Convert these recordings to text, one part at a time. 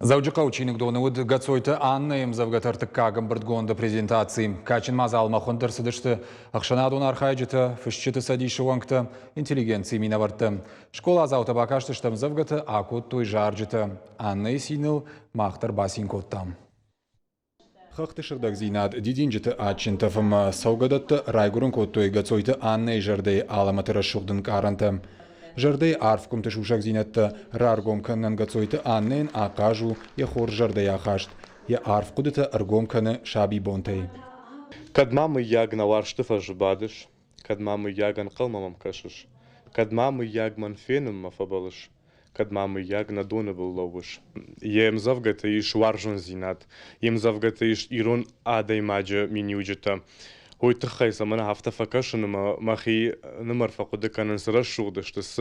Заужықау чинігдоны өд гацойты Анна емзавгатартық кағым бірдгонды презентации. Качин маза алмақын дұрсыдышты, ақшанадон архайжыты, фүшчіті садиші оңқты, интеллигенции минаварты. Школа азауты бақаштыштым завгаты акут той жаржыты. Анна есініл мақтыр басин коттам. Хықты шырдақ зинад дидинжіті атчынтыфым саугадатты райгурын коттой гацойты Анна ежардей аламатыры шуғдын қаранты. Жардей арф кумтыш ушак зинетті раргом кыннан гацойты Аннен ақажу я хор жардей ахашт. Я арф кудыты аргом кыны шаби бонтай. Kad mamma jag na warstuffa jubadish, kad mamma jagan qalmamam kashish, kad mamma jag man fenum ma fabalish, kad mamma jag na donabul lovish. Jem zavgata ish warjun zinat, jem zavgata ish irun aday maja miniujita. Hoy tkhaysa mana hafta fakashun ma khi numar faqud kan srashugdishta s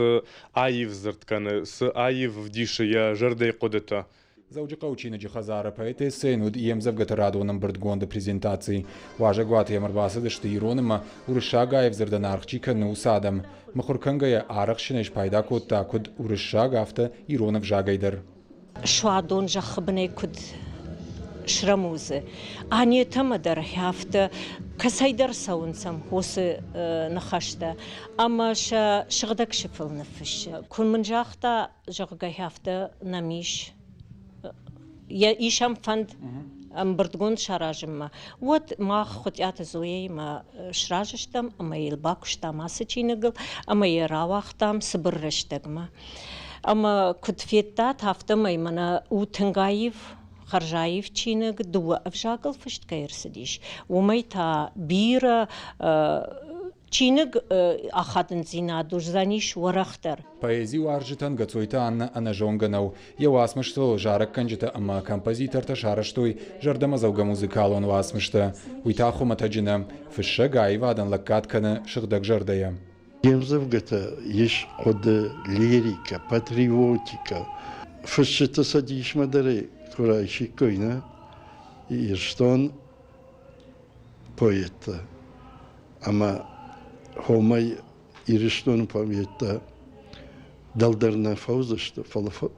ayiv zirt kan s ayiv vdisha ya jarday qudata. Заужықау чины жихазара пәйті сәйнуд емзавгаты радуының бірдгонды презентации. Важа гуат емірбасыдышты ироныма урыша гайв зірдан арқчи кәні усадам. Мұқыркангая арық шинеш пайда котта күд урыша гафты иронов жагайдыр. Шуадон жақыбынай күд шрамузы. Ане тамадар хафты касайдар саунсам осы нахашта. Ама шығдак шыфыл нафыш. Күнмін жақта жағыға хафты намиш. Я ишам фанд амбардгон шаражма. Вот ма хотят зоей ма шражштам, ама илбакуштам асычинагл, ама яравахтам сыбырраштагма. Ама кутфетта тафтам мана утангаев Харжаев чинаг дуа авжагл фышт кайрсадиш. Умайта бира чинаг ахадын зина дужзаниш варахтар. Поэзию аржитан гацойта Анна анажонганау. Яуасмышто жарак канжита ама композиторта шараштой жардамазауга музыкалон васмышта. Уйтаху матаджина фыша гайвадан лаккатканы шыгдак жардая. Емзавгата еш коды лирика, патриотика. Фышчыта садиш мадаре, курайши койна. Ирштон поэта. Ама Homay iriştonu pamiyetta daldarna fawzıştı,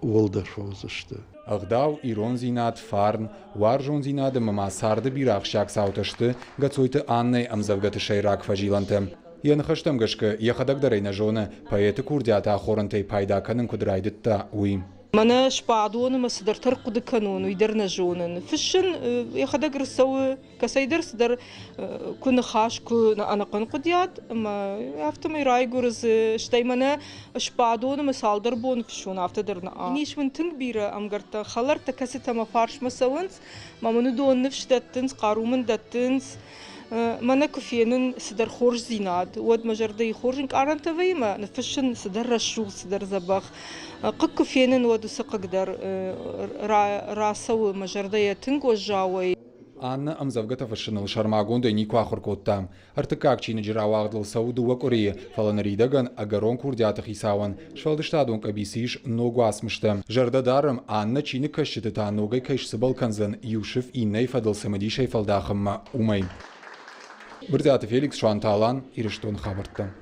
voldar fawzıştı. Агдау ирон зинат фарн, варжон зинады мама сарды бирах шак саутышты, гацойты Анной амзавгаты шайрак фажиланты. Янхаштам гашка яхадагдарайна жона поэты курдята хорынтай пайда канын кудрайдытта уи. Мана шпаадуны масыдар тарқуды кануну идерна жонын. Фишин яхадагр сау касайдар сыдар күні хаш күні анақын қудият, ама автомай райгурыз штаймана шпаадуны масалдар бон фишун автодарна. Нишвин тынг бира амгарта халарта касетама фарш масауынс, маманы дуонны фштаттынс, қарумын даттынс, Мана кофе는 сидар хорж зинад, вот мажардай хоржинг арантавейма, нафишен сидар рашуг сидар забах. Как кофе는 вот усакагдар расау мажардай тынго жауай. Анна амзавгата фашинал шармагонда нику ахуркоттам. Артыкак чины жиравагдыл Сауду Вакория, фаланаридаган агарон курдятах исаван. Швалдыштадон кабисиш ногу асмышта. Жардадарым Анна чины кашчыты та ногай кайшсы балканзан Юшев иннай фадыл самадишай фалдахамма умай. Бірдяты Феликс Шуанталан, Ириштон Хабартта.